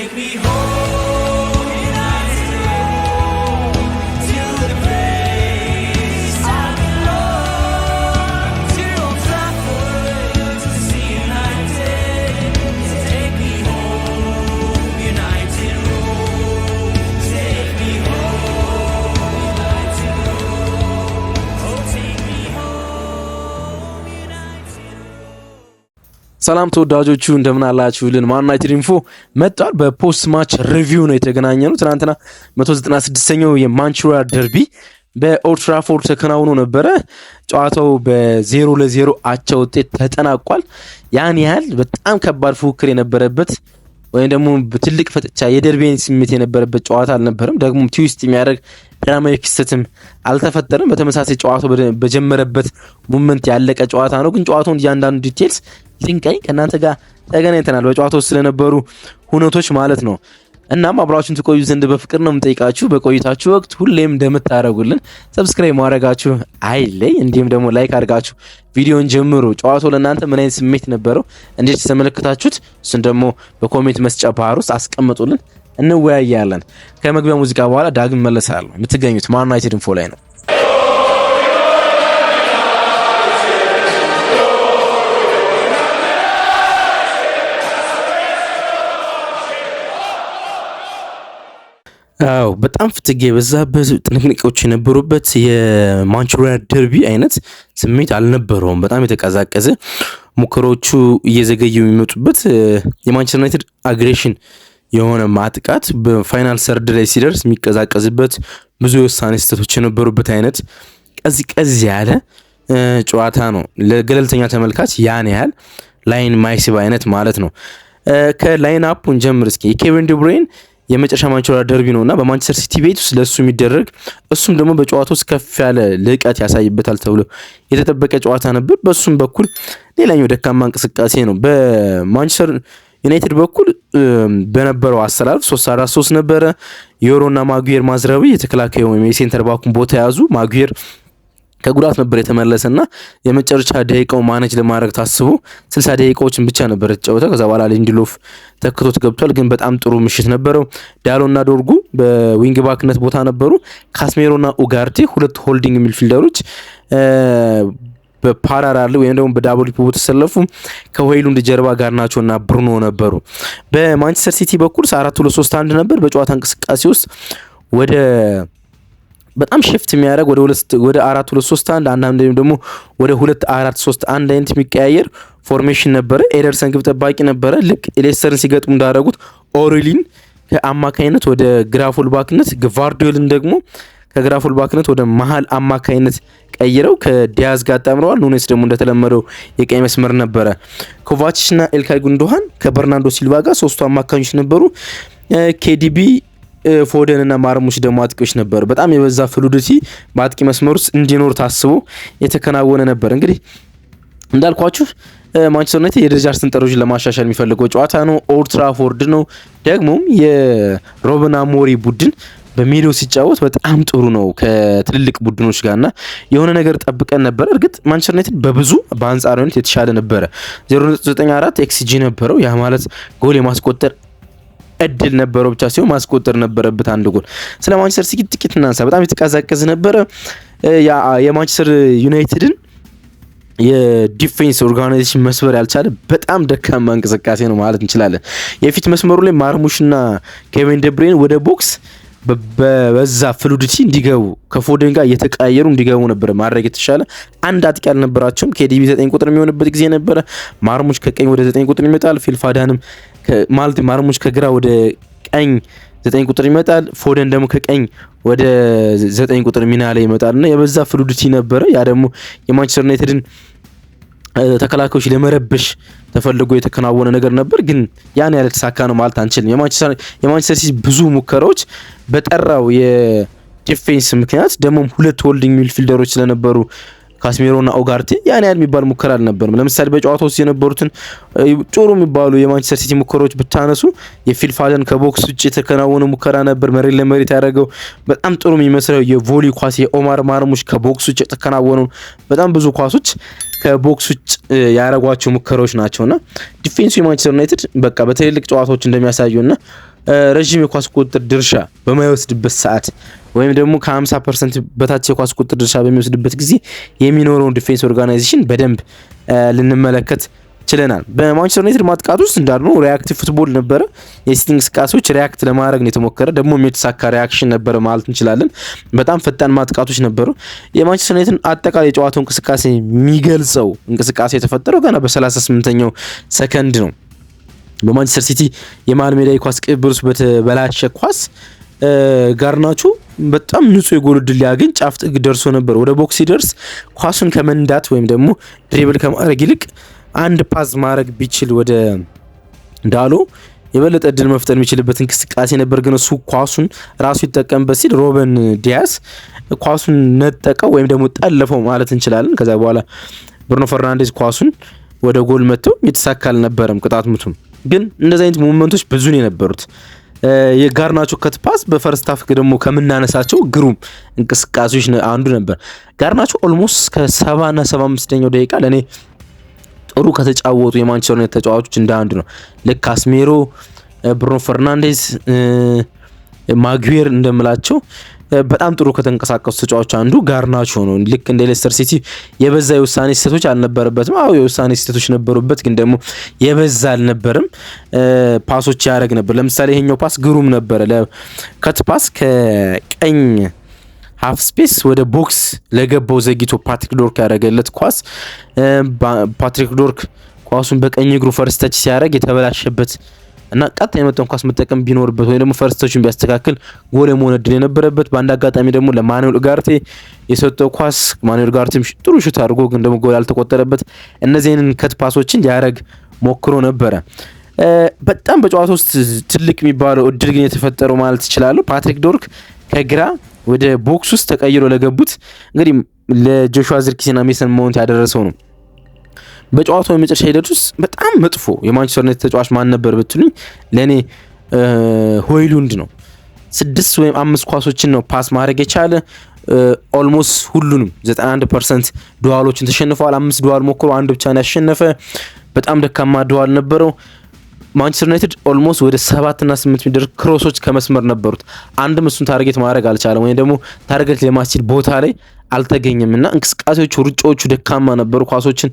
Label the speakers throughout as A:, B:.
A: take me home, United, to the place I belong, to Old Trafford, to see United. Take me home, United Road. Take me home, United Road. Oh, take me home, United Road.
B: ሰላም ተወዳጆቹ እንደምን አላችሁልን? ማን ዩናይትድ ኢንፎ መጥቷል። በፖስት ማች ሪቪው ነው የተገናኘነው። ትናንትና 196ኛው የማንቸስተር ደርቢ በኦልድ ትራፎርድ ተከናውኖ ነበረ። ጨዋታው በ0-0 አቻ ውጤት ተጠናቋል። ያን ያህል በጣም ከባድ ፉክክር የነበረበት ወይም ደግሞ በትልቅ ፍጥጫ የደርቢን ስሜት የነበረበት ጨዋታ አልነበረም። ደግሞ ትዊስት የሚያደርግ ድራማዊ ክስተትም አልተፈጠረም። በተመሳሳይ ጨዋታው በጀመረበት ሞመንት ያለቀ ጨዋታ ነው። ግን ጨዋታውን እያንዳንዱ ዲቴልስ ድንቃይ ከእናንተ ጋር ተገናኝተናል፣ በጨዋታው ስለነበሩ ሁነቶች ማለት ነው። እናም አብራችሁን ትቆዩ ዘንድ በፍቅር ነው የምጠይቃችሁ። በቆይታችሁ ወቅት ሁሌም እንደምታደርጉልን ሰብስክራይብ ማድረጋችሁ አይለይ፣ እንዲሁም ደግሞ ላይክ አድርጋችሁ ቪዲዮን ጀምሩ። ጨዋታው ለእናንተ ምን አይነት ስሜት ነበረው፣ እንዴት ተመለከታችሁት? እሱን ደግሞ በኮሜንት መስጫ ባር ውስጥ አስቀምጡልን፣ እንወያያለን። ከመግቢያ ሙዚቃ በኋላ ዳግም መለሳለሁ። የምትገኙት ማን ዩናይትድ ኢንፎ ላይ ነው። አው በጣም ፍትጌ የበዛበት ጥንቅንቆች የነበሩበት የማንቸስተር ደርቢ አይነት ስሜት አልነበረውም። በጣም የተቀዛቀዘ ሙከራዎቹ እየዘገዩ የሚመጡበት የማንቸስተር ዩናይትድ አግሬሽን የሆነ ማጥቃት በፋይናል ሰርድ ላይ ሲደርስ የሚቀዛቀዝበት ብዙ የውሳኔ ስህተቶች የነበሩበት አይነት ቀዝቀዝ ያለ ጨዋታ ነው። ለገለልተኛ ተመልካች ያን ያህል ላይን ማይስብ አይነት ማለት ነው። ከላይን አፑን ጀምር እስኪ የኬቨን ዲ ብሩይን የመጨረሻ ማንቸስተር ደርቢ ነውና በማንቸስተር ሲቲ ቤት ውስጥ ለሱ የሚደረግ እሱም ደግሞ በጨዋታው ውስጥ ከፍ ያለ ልቀት ያሳይበታል ተብሎ የተጠበቀ ጨዋታ ነበር። በሱም በኩል ሌላኛው ደካማ እንቅስቃሴ ነው። በማንቸስተር ዩናይትድ በኩል በነበረው አሰላለፍ 3-4-3 ነበረ። ዮሮና ማጉዌር ማዝራዊ የተከላካዩ ወይም የሴንተር ባኩን ቦታ ያዙ። ማጉዌር ከጉዳት ነበር የተመለሰና የመጨረሻ ደቂቃው ማኔጅ ለማድረግ ታስቦ 60 ደቂቃዎችን ብቻ ነበር የተጫወተው። ከዛ በኋላ ሊንድሎፍ ተክቶት ገብቷል። ግን በጣም ጥሩ ምሽት ነበረው። ዳሎና ዶርጉ በዊንግ ባክነት ቦታ ነበሩ። ካስሜሮና ኡጋርቴ ሁለት ሆልዲንግ ሚድፊልደሮች በፓራላል ወይም ደግሞ በዳብል ፒቮት ተሰለፉ። ከሆይሉንድ ጀርባ ጋርናቾና ብሩኖ ነበሩ። በማንቸስተር ሲቲ በኩል 4-2-3-1 ነበር። በጨዋታ እንቅስቃሴ ውስጥ ወደ በጣም ሽፍት የሚያደርግ ወደ 4-2-3-1 አንዳንድ ደግሞ ወደ 2-4-3-1 አይነት የሚቀያየር ፎርሜሽን ነበረ። ኤደርሰን ግብ ጠባቂ ነበረ። ልክ ሌስተርን ሲገጥሙ እንዳደረጉት ኦሪሊን ከአማካይነት ወደ ግራ ፉልባክነት፣ ግቫርዲዮልን ደግሞ ከግራ ፉልባክነት ወደ መሀል አማካይነት ቀይረው ከዲያዝ ጋር አጣምረዋል። ኑኔስ ደግሞ እንደተለመደው የቀኝ መስመር ነበረ። ኮቫችና ኤልካይ ጉንዶሃን ከበርናንዶ ሲልቫ ጋር ሶስቱ አማካኞች ነበሩ። ኬዲቢ ፎደን እና ማርሙሽ ደግሞ አጥቂዎች ነበሩ። በጣም የበዛ ፍሉዲቲ በአጥቂ መስመር ውስጥ እንዲኖር ታስቦ የተከናወነ ነበር። እንግዲህ እንዳልኳችሁ ማንቸስተር ዩናይትድ የደረጃ ሰንጠረዡን ለማሻሻል የሚፈልገው ጨዋታ ነው። ኦልድ ትራፎርድ ነው። ደግሞም የሮበን አሞሪም ቡድን በሜዳው ሲጫወት በጣም ጥሩ ነው ከትልልቅ ቡድኖች ጋርና የሆነ ነገር ጠብቀን ነበር። እርግጥ ማንቸስተር ዩናይትድ በብዙ በአንጻራዊነት የተሻለ ነበረ። 0.94 ኤክስጂ ነበረው። ያ ማለት ጎል የማስቆጠር እድል ነበረው ብቻ ሲሆን ማስቆጠር ነበረበት አንድ ጎል። ስለ ማንቸስተር ሲቲ ጥቂት እናንሳ። በጣም የተቀዛቀዘ ነበረ። የማንቸስተር ዩናይትድን የዲፌንስ ኦርጋናይዜሽን መስበር ያልቻለ በጣም ደካማ እንቅስቃሴ ነው ማለት እንችላለን። የፊት መስመሩ ላይ ማርሙሽና ኬቨን ዲ ብሩይን ወደ ቦክስ በዛ ፍሉዲቲ እንዲገቡ ከፎደን ጋር እየተቀያየሩ እንዲገቡ ነበር ማድረግ የተሻለ። አንድ አጥቂ አልነበራቸውም። ኬዲቢ 9 ቁጥር የሚሆንበት ጊዜ ነበረ። ማርሙሽ ከቀኝ ወደ 9 ቁጥር ይመጣል። ፊልፋዳንም ማለት ማርሙሽ ከግራ ወደ ቀኝ 9 ቁጥር ይመጣል። ፎደን ደግሞ ከቀኝ ወደ 9 ቁጥር ሚና ላይ ይመጣልና የበዛ ፍሉዲቲ ነበረ። ያ ደግሞ የማንቸስተር ዩናይትድን ተከላካዮች ለመረበሽ ተፈልጎ የተከናወነ ነገር ነበር። ግን ያን ያለ ተሳካ ነው ማለት አንችልም። የማንቸስተር ሲቲ ብዙ ሙከራዎች በጠራው የዲፌንስ ምክንያት ደግሞ ሁለት ሆልዲንግ ሚድፊልደሮች ስለነበሩ ካስሜሮና ኦጋርቴ ያን ያህል የሚባል ሙከራ አልነበረም። ለምሳሌ በጨዋታው ውስጥ የነበሩትን ጥሩ የሚባሉ የማንቸስተር ሲቲ ሙከራዎች ብታነሱ የፊል ፋደን ከቦክስ ውጭ የተከናወነ ሙከራ ነበር። መሬት ለመሬት ያደረገው በጣም ጥሩ የሚመስለው የቮሊ ኳስ የኦማር ማርሙሽ ከቦክስ ውጭ የተከናወኑ በጣም ብዙ ኳሶች ከቦክስ ውጭ ያደረጓቸው ሙከራዎች ናቸውና ዲፌንሱ የማንቸስተር ዩናይትድ በቃ በትልልቅ ጨዋታዎች እንደሚያሳዩና ረዥም የኳስ ቁጥጥር ድርሻ በማይወስድበት ሰዓት ወይም ደግሞ ከ50% በታች የኳስ ቁጥጥር ድርሻ በሚወስድበት ጊዜ የሚኖረውን ዲፌንስ ኦርጋናይዜሽን በደንብ ልንመለከት ችለናል። በማንቸስተር ዩናይትድ ማጥቃት ውስጥ እንዳልነው ሪአክቲቭ ፉትቦል ነበረ። የሲቲ እንቅስቃሴዎች ሪአክት ለማድረግ ነው የተሞከረ፣ ደግሞ የተሳካ ሪአክሽን ነበረ ማለት እንችላለን። በጣም ፈጣን ማጥቃቶች ነበሩ። የማንቸስተር ዩናይትድ አጠቃላይ የጨዋታው እንቅስቃሴ የሚገልጸው እንቅስቃሴ የተፈጠረው ገና በ38ኛው ሰከንድ ነው። በማንቸስተር ሲቲ የመሃል ሜዳ የኳስ ቅብብል ውስጥ በተበላሸ ኳስ ጋርናቾ በጣም ንጹህ የጎል ዕድል ሊያገኝ ጫፍ ጥግ ደርሶ ነበር። ወደ ቦክስ ሲደርስ ኳሱን ከመንዳት ወይም ደግሞ ድሪብል ከማድረግ ይልቅ አንድ ፓዝ ማድረግ ቢችል ወደ ዳሎ የበለጠ እድል መፍጠር የሚችልበት እንቅስቃሴ ነበር። ግን እሱ ኳሱን ራሱ ይጠቀምበት ሲል ሮበን ዲያስ ኳሱን ነጠቀው ወይም ደግሞ ጠለፈው ማለት እንችላለን። ከዛ በኋላ ብሩኖ ፈርናንዴዝ ኳሱን ወደ ጎል መጥተው የተሳካ አልነበረም ቅጣት ምቱም። ግን እንደዚህ አይነት ሞመንቶች ብዙ ነው የነበሩት። የጋርናቾ ከትፓስ በፈርስት ሃፍ ደግሞ ከምናነሳቸው ግሩም እንቅስቃሴዎች አንዱ ነበር። ጋርናቾ ኦልሞስት ከ70 እና 75ኛው ደቂቃ ለኔ ጥሩ ከተጫወቱ የማንቸስተር ዩናይትድ ተጫዋቾች እንደ አንዱ ነው። ልክ ካስሜሮ፣ ብሩኖ ፈርናንዴዝ፣ ማጉዌር እንደምላቸው በጣም ጥሩ ከተንቀሳቀሱ ተጫዋቾች አንዱ ጋርናቾ ነው። ልክ እንደ ሌስተር ሲቲ የበዛ የውሳኔ ስህተቶች አልነበረበትም። አዎ የውሳኔ ስህተቶች ነበሩበት፣ ግን ደግሞ የበዛ አልነበርም። ፓሶች ያደረግ ነበር። ለምሳሌ ይሄኛው ፓስ ግሩም ነበረ። ከት ፓስ ከቀኝ ሃፍ ስፔስ ወደ ቦክስ ለገባው ዘግይቶ ፓትሪክ ዶርክ ያደረገለት ኳስ ፓትሪክ ዶርክ ኳሱን በቀኝ እግሩ ፈርስት ተች ሲያደርግ የተበላሸበት እና ቀጥታ የመጣውን ኳስ መጠቀም ቢኖርበት ወይ ደግሞ ፈርስቶችን ቢያስተካክል ጎል የመሆን እድል የነበረበት። በአንድ አጋጣሚ ደግሞ ለማኑኤል ኡጋርቴ የሰጠው ኳስ ማኑኤል ኡጋርቴም ጥሩ ሹት አድርጎ ግን ደግሞ ጎል ያልተቆጠረበት። እነዚህን ከት ፓሶችን ሊያደርግ ሞክሮ ነበረ። በጣም በጨዋታ ውስጥ ትልቅ የሚባለው እድል ግን የተፈጠረው ማለት ይችላል ፓትሪክ ዶርክ ከግራ ወደ ቦክስ ውስጥ ተቀይሮ ለገቡት እንግዲህ ለጆሹዋ ዝርክሲና ሜሰን ማውንት ያደረሰው ነው። በጨዋታው የመጨረሻ ሂደት ውስጥ በጣም መጥፎ የማንቸስተር ዩናይትድ ተጫዋች ማን ነበር ብትሉኝ ለኔ ሆይሉንድ ነው። 6 ወይም 5 ኳሶችን ነው ፓስ ማድረግ የቻለ። ኦልሞስት ሁሉንም 91% ዱዋሎችን ተሸንፈዋል። 5 ዱዋል ሞክሮ አንድ ብቻ ነው ያሸነፈ። በጣም ደካማ ዱዋል ነበረው። ማንቸስተር ዩናይትድ ኦልሞስት ወደ 7 እና 8 ሚደር ክሮሶች ከመስመር ነበሩት። አንድም እሱን ታርጌት ማድረግ አልቻለም፣ ወይም ደግሞ ታርጌት ለማስችል ቦታ ላይ አልተገኘም እና እንቅስቃሴዎቹ ሩጫዎቹ ደካማ ነበሩ። ኳሶችን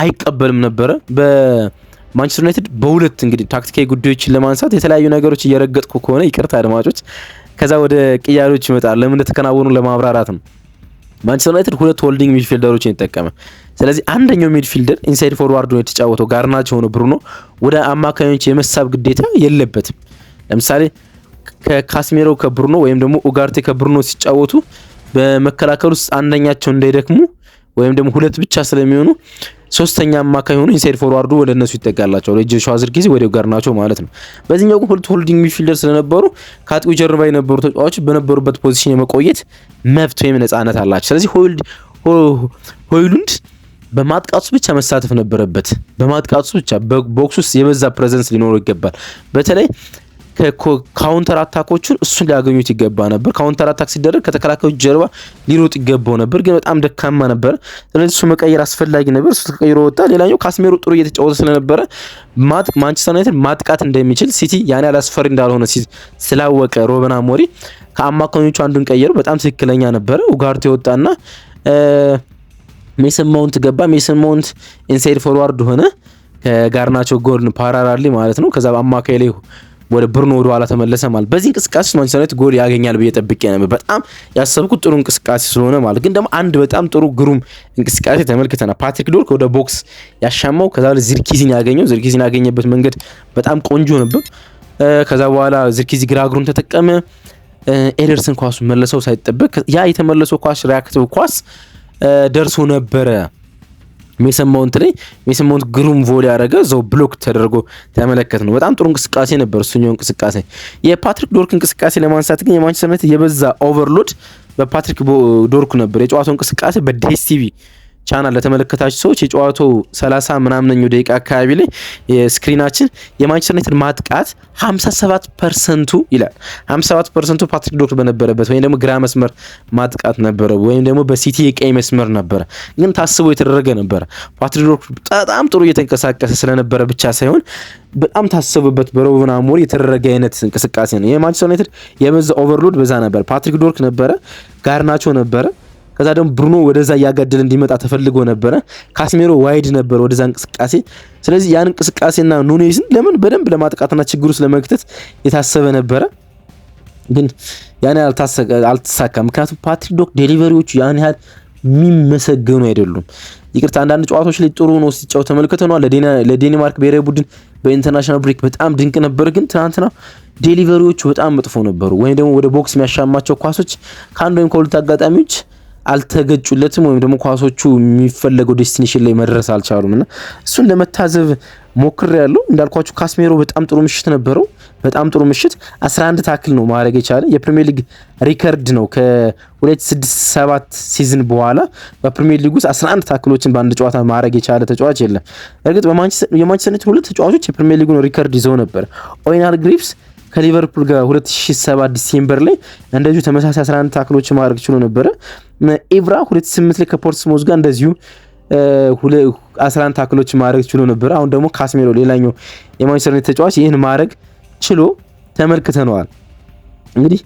B: አይቀበልም ነበረ። በማንቸስተር ዩናይትድ በሁለት እንግዲህ ታክቲካዊ ጉዳዮችን ለማንሳት የተለያዩ ነገሮች እየረገጥኩ ከሆነ ይቅርታ አድማጮች። ከዛ ወደ ቅያሬዎች ይመጣል። ለምን እንደተከናወኑ ለማብራራት ነው። ማንቸስተር ዩናይትድ 2 ሆልዲንግ ሚድፊልደሮችን ይጠቀመ። ስለዚህ አንደኛው ሚድፊልደር ኢንሳይድ ፎርዋርድ ነው የተጫወተው ጋርናቾ ሆኖ ብሩኖ ወደ አማካዮች የመሳብ ግዴታ የለበትም። ለምሳሌ ከካስሜሮ ከብሩኖ ወይም ደግሞ ኡጋርቴ ከብሩኖ ሲጫወቱ በመከላከል ውስጥ አንደኛቸው እንዳይደክሙ ወይም ደግሞ ሁለት ብቻ ስለሚሆኑ ሶስተኛ አማካይ ሆኖ ኢንሳይድ ፎርዋርዱ ወደ እነሱ ይጠጋላቸው ለጆሹዋ ዝርክሲ ወደ ጋርናቾ ማለት ነው። በዚህኛው ግን ሁለት ሆልዲንግ ሚድፊልደር ስለነበሩ ከአጥቂው ጀርባ የነበሩ ተጫዋቾች በነበሩበት ፖዚሽን የመቆየት መብት ወይም ነፃነት አላቸው። ስለዚህ ሆይሉንድ በማጥቃቱ ብቻ መሳተፍ ነበረበት። በማጥቃቱ ብቻ በቦክስ ውስጥ የበዛ ፕሬዘንስ ሊኖረው ይገባል። በተለይ ካውንተር አታኮቹን እሱን ሊያገኙት ይገባ ነበር። ካውንተር አታክ ሲደረግ ከተከላካዮች ጀርባ ሊሮጥ ይገባው ነበር፣ ግን በጣም ደካማ ነበር። ስለዚህ እሱ መቀየር አስፈላጊ ነበር። እሱ ተቀይሮ ወጣ። ሌላኛው ካስሜሮ ጥሩ እየተጫወተ ስለነበረ ማንቸስተር ዩናይትድ ማጥቃት እንደሚችል ሲቲ ያኔ አላስፈሪ እንዳልሆነ ስላወቀ ሮበን አሞሪም ከአማካኞቹ አንዱን ቀየሩ። በጣም ትክክለኛ ነበረ። ኡጋርቴ ወጣና ሜሰን ማውንት ገባ። ሜሰን ማውንት ኢንሳይድ ፎርዋርድ ሆነ ከጋርናቾ ጎል ፓራራሊ ማለት ነው። ከዛ አማካይ ላይ ወደ ብሩኖ ወደ ኋላ ተመለሰ ማለት። በዚህ እንቅስቃሴ ማንቸስተር ዩናይትድ ጎል ያገኛል ብዬ ጠብቄ ነበር። በጣም ያሰብኩት ጥሩ እንቅስቃሴ ስለሆነ ማለት ግን ደግሞ አንድ በጣም ጥሩ ግሩም እንቅስቃሴ ተመልክተናል። ፓትሪክ ዶርክ ወደ ቦክስ ያሻማው፣ ከዛ በኋላ ዝርክሲን ያገኘው። ዝርክሲን ያገኘበት መንገድ በጣም ቆንጆ ነበር። ከዛ በኋላ ዝርክሲ ግራ እግሩን ተጠቀመ። ኤደርሰን ኳሱ መለሰው ሳይጠበቅ። ያ የተመለሰው ኳስ ሪአክቲቭ ኳስ ደርሶ ነበረ ሜሰን ማውንት ላይ። ሜሰን ማውንት ግሩም ቮሊ ያደረገ ዘው ብሎክ ተደርጎ ተመለከት ነው። በጣም ጥሩ እንቅስቃሴ ነበር እሱኛው እንቅስቃሴ። የፓትሪክ ዶርክ እንቅስቃሴ ለማንሳት ግን የማንቸስተር ዩናይትድ የበዛ ኦቨርሎድ በፓትሪክ ዶርክ ነበር። የጨዋታው እንቅስቃሴ በዲኤስቲቪ ቻናል ለተመለከታችሁ ሰዎች የጨዋታው 30 ምናምነኛው ደቂቃ አካባቢ ላይ የስክሪናችን የማንቸስተር ዩናይትድ ማጥቃት 57% ይላል። 57% ፓትሪክ ዶርክ በነበረበት ወይም ደግሞ ግራ መስመር ማጥቃት ነበረ፣ ወይም ደግሞ በሲቲ የቀይ መስመር ነበረ። ግን ታስቦ የተደረገ ነበረ። ፓትሪክ ዶርክ በጣም ጥሩ እየተንቀሳቀሰ ስለነበረ ብቻ ሳይሆን በጣም ታስቦበት በሩበን አሞሪም የተደረገ አይነት እንቅስቃሴ ነው። የማንቸስተር ዩናይትድ የበዛ ኦቨርሎድ በዛ ነበር። ፓትሪክ ዶርክ ነበረ፣ ጋርናቾ ነበረ፣ ከዛ ደግሞ ብሩኖ ወደዛ እያጋደለ እንዲመጣ ተፈልጎ ነበረ። ካስሜሮ ዋይድ ነበረ ወደዛ እንቅስቃሴ። ስለዚህ ያን እንቅስቃሴና ኑኔዝን ለምን በደንብ ለማጥቃትና ችግሩ ስለመክተት የታሰበ ነበረ፣ ግን ያን ያህል አልተሳካም። ምክንያቱም ፓትሪክ ዶርክ ዴሊቨሪዎቹ ያን ያህል የሚመሰገኑ አይደሉም። ይቅርታ አንዳንድ ጨዋታዎች ላይ ጥሩ ነው ሲጫወት ተመልክተናል። ለዴንማርክ ብሔራዊ ቡድን በኢንተርናሽናል ብሬክ በጣም ድንቅ ነበር፣ ግን ትናንትና ዴሊቨሪዎቹ በጣም መጥፎ ነበሩ። ወይም ደግሞ ወደ ቦክስ የሚያሻማቸው ኳሶች ከአንድ ወይም ከሁለት አጋጣሚዎች አልተገጩለትም፣ ወይም ደግሞ ኳሶቹ የሚፈለገው ዴስቲኔሽን ላይ መድረስ አልቻሉም እና እሱን ለመታዘብ ሞክር ያለው እንዳልኳችሁ ካስሜሮ በጣም ጥሩ ምሽት ነበረው። በጣም ጥሩ ምሽት 11 ታክል ነው ማድረግ የቻለ የፕሪሚየር ሊግ ሪከርድ ነው። ከ2006-7 ሲዝን በኋላ በፕሪሚየር ሊግ ውስጥ 11 ታክሎችን በአንድ ጨዋታ ማድረግ የቻለ ተጫዋች የለም። እርግጥ የማንቸስተር ዩናይትድ ሁለት ተጫዋቾች የፕሪሚየር ሊጉን ሪከርድ ይዘው ነበር። ኦዌናር ግሪቭስ ከሊቨርፑል ጋር 2007 ዲሴምበር ላይ እንደዚሁ ተመሳሳይ 11 ታክሎች ማድረግ ችሎ ነበረ። ኢብራ 2008 ላይ ከፖርትስሞዝ ጋር እንደዚሁ 11 ታክሎች ማድረግ ችሎ ነበር። አሁን ደግሞ ካስሜሮ ሌላኛው የማንቸስተር ዩናይትድ ተጫዋች ይህን ማድረግ ችሎ ተመልክተነዋል። እንግዲህ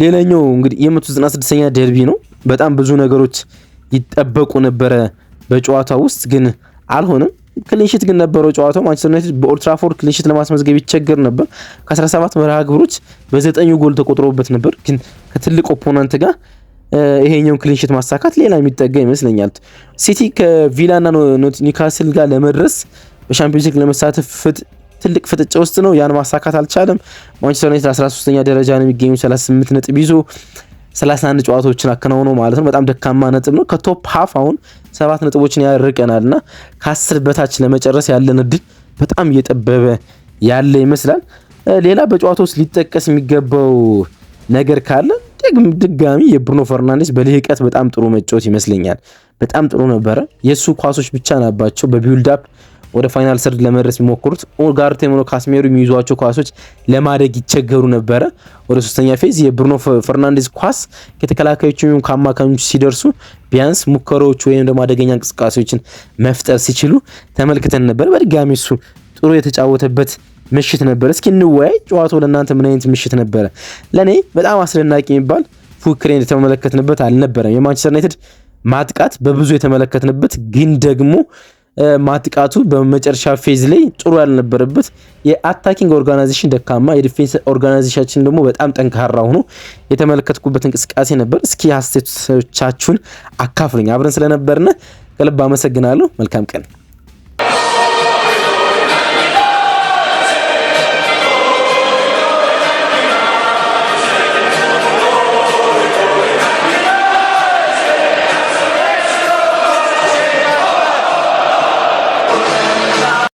B: ሌላኛው እንግዲህ የ196ኛ ደርቢ ነው። በጣም ብዙ ነገሮች ይጠበቁ ነበረ በጨዋታው ውስጥ ግን አልሆነም። ክሊንሺት ግን ነበረው ጨዋታው። ማንቸስተር ዩናይትድ በኦልድ ትራፎርድ ክሊንሺት ለማስመዝገብ ይቸገር ነበር። ከ17 መርሃ ግብሮች በ9 ጎል ተቆጥሮበት ነበር። ግን ከትልቅ ኦፖነንት ጋር ይሄኛውን ክሊንሺት ማሳካት ሌላ የሚጠጋ ይመስለኛል። ሲቲ ከቪላና ኒውካስል ጋር ለመድረስ በሻምፒዮንስ ሊግ ለመሳተፍ ትልቅ ፍጥጫ ውስጥ ነው። ያን ማሳካት አልቻለም። ማንቸስተር ዩናይትድ 13ኛ ደረጃ ነው የሚገኙ 38 ነጥብ ይዞ 31 ጨዋታዎችን አከናውኖ ማለት ነው። በጣም ደካማ ነጥብ ነው። ከቶፕ ሃፍ አሁን 7 ነጥቦችን ያርቀናልና ከ10 በታች ለመጨረስ ያለን እድል በጣም እየጠበበ ያለ ይመስላል። ሌላ በጨዋታ ውስጥ ሊጠቀስ የሚገባው ነገር ካለ ድጋሚ የብሩኖ ፈርናንዴስ በልህቀት በጣም ጥሩ መጫወት ይመስለኛል። በጣም ጥሩ ነበረ። የሱ ኳሶች ብቻ ናባቸው በቢልድ አፕ ወደ ፋይናል ሰርድ ለመድረስ የሚሞክሩት። ኦጋርቴ ሆኖ ካስሜሮ የሚይዟቸው ኳሶች ለማደግ ይቸገሩ ነበረ። ወደ ሶስተኛ ፌዝ የብሩኖ ፈርናንዴስ ኳስ ከተከላካዮቹ ከአማካኞቹ ሲደርሱ ቢያንስ ሙከራዎች ወይም ደግሞ አደገኛ እንቅስቃሴዎችን መፍጠር ሲችሉ ተመልክተን ነበር። በድጋሚ እሱ ጥሩ የተጫወተበት ምሽት ነበር። እስኪ እንወያይ። ጨዋታው ለእናንተ ምን አይነት ምሽት ነበረ? ለእኔ በጣም አስደናቂ የሚባል ፉክክሬን የተመለከትንበት አልነበረም። የማንቸስተር ዩናይትድ ማጥቃት በብዙ የተመለከትንበት ግን ደግሞ ማጥቃቱ በመጨረሻ ፌዝ ላይ ጥሩ ያልነበረበት፣ የአታኪንግ ኦርጋናይዜሽን ደካማ፣ የዲፌንስ ኦርጋናይዜሽን ደግሞ በጣም ጠንካራ ሆኖ የተመለከትኩበት እንቅስቃሴ ነበር። እስኪ አስተያየቶቻችሁን አካፍሉኝ። አብረን ስለነበርነ ከልብ አመሰግናለሁ። መልካም ቀን